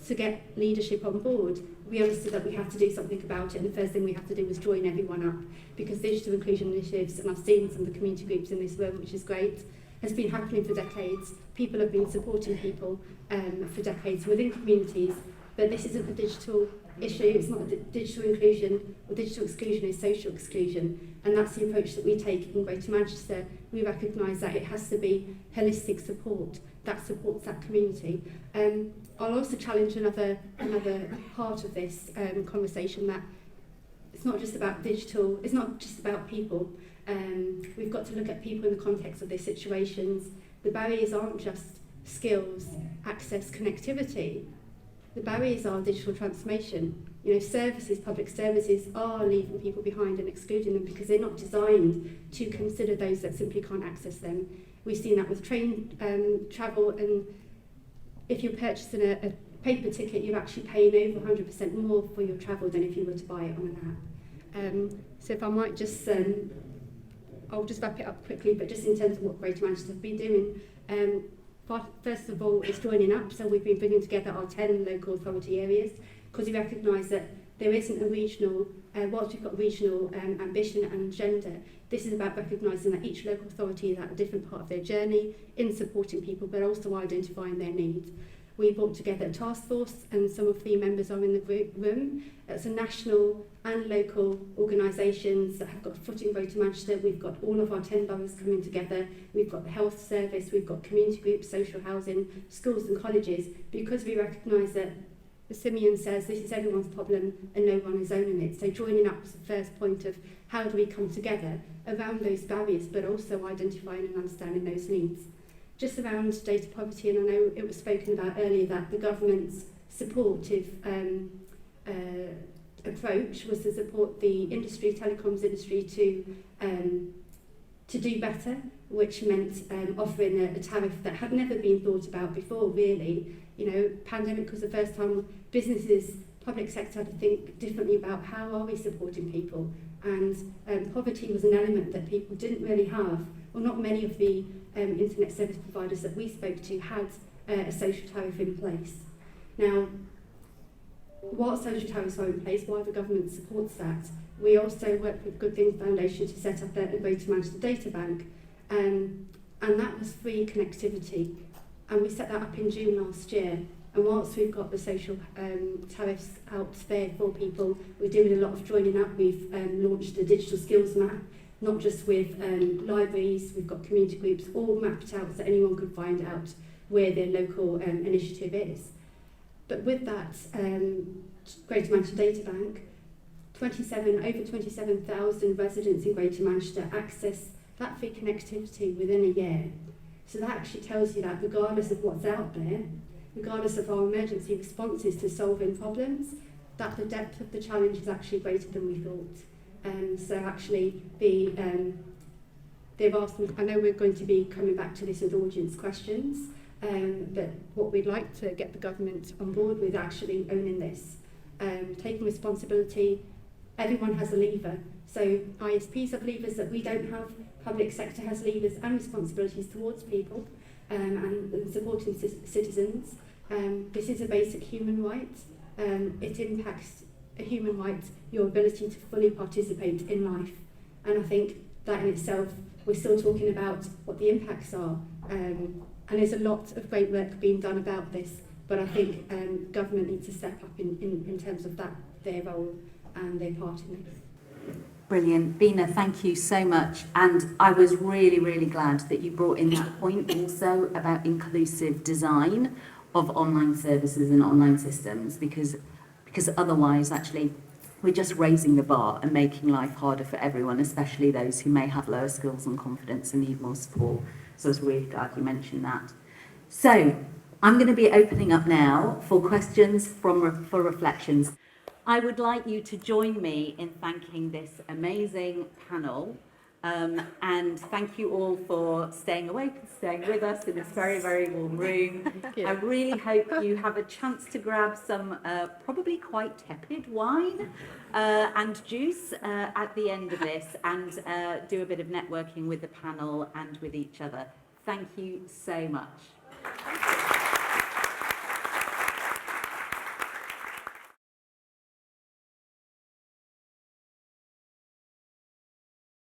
to get leadership on board, we understood that we had to do something about it, and the first thing we had to do was join everyone up, because digital inclusion initiatives, and I've seen some of the community groups in this room, which is great, has been happening for decades. People have been supporting people for decades within communities, but this isn't a digital issue, it's not a digital inclusion or digital exclusion, it's social exclusion, and that's the approach that we take in Greater Manchester. We recognise that it has to be holistic support that supports that community. I'll also challenge another part of this conversation, that it's not just about digital, it's not just about people. We've got to look at people in the context of their situations. The barriers aren't just skills, access, connectivity. The barriers are digital transformation. You know, services, public services are leaving people behind and excluding them because they're not designed to consider those that simply can't access them. We've seen that with train travel, and if you're purchasing a paper ticket, you're actually paying over 100% more for your travel than if you were to buy it on an app. So if I might just, I'll just wrap it up quickly, but just in terms of what Greater Manchester have been doing, first of all, it's joining up. So we've been bringing together our 10 local authority areas because we recognise that there isn't a regional, whilst we've got regional ambition and agenda, this is about recognising that each local authority is at a different part of their journey in supporting people, but also identifying their needs. we brought together a task force, and some of the members are in the room. It's a national and local organisations that have got a foot in Greater Manchester. We've got all of our 10 boroughs coming together. We've got the health service, we've got community groups, social housing, schools and colleges, because we recognise that, as Simeon says, this is everyone's problem and no one is owning it. So joining up was the first point of how do we come together around those barriers, but also identifying and understanding those needs. Just around data poverty, and I know it was spoken about earlier that the government's supportive approach was to support the industry, telecoms industry, to do better, which meant offering a tariff that had never been thought about before, really. You know, pandemic was the first time businesses, public sector had to think differently about how are we supporting people, and poverty was an element that people didn't really have, or not many of the internet service providers that we spoke to had a social tariff in place. Now, what social tariffs are in place, why the government supports that, we also work with Good Things Foundation to set up a Greater Manchester data bank, and that was free connectivity, and we set that up in June last year. And whilst we've got the social tariffs out there for people, we're doing a lot of joining up. We've launched a digital skills map, not just with libraries, we've got community groups all mapped out so anyone could find out where their local initiative is. But with that Greater Manchester Data Bank, over 27,000 residents in Greater Manchester access that free connectivity within a year. So that actually tells you that regardless of what's out there, regardless of our emergency responses to solving problems, that the depth of the challenge is actually greater than we thought. So actually, they've asked me, I know we're going to be coming back to this with audience questions, but what we'd like to get the government on board with actually owning this, taking responsibility. Everyone has a lever. So ISPs have levers that we don't have, public sector has levers and responsibilities towards people and supporting citizens. This is a basic human right. It impacts a human right, your ability to fully participate in life. And I think that in itself, we're still talking about what the impacts are. And there's a lot of great work being done about this, but I think government needs to step up in terms of that, their role and their part in it. Brilliant. Bina, thank you so much. And I was really, really glad that you brought in that point also about inclusive design of online services and online systems, because otherwise, actually, we're just raising the bar and making life harder for everyone, especially those who may have lower skills and confidence and need more support. So I was really glad you mentioned that. So I'm going to be opening up now for questions for reflections. I would like you to join me in thanking this amazing panel, and thank you all for staying awake and staying with us in this very, very warm room. I really hope you have a chance to grab some probably quite tepid wine and juice at the end of this, and do a bit of networking with the panel and with each other. Thank you so much.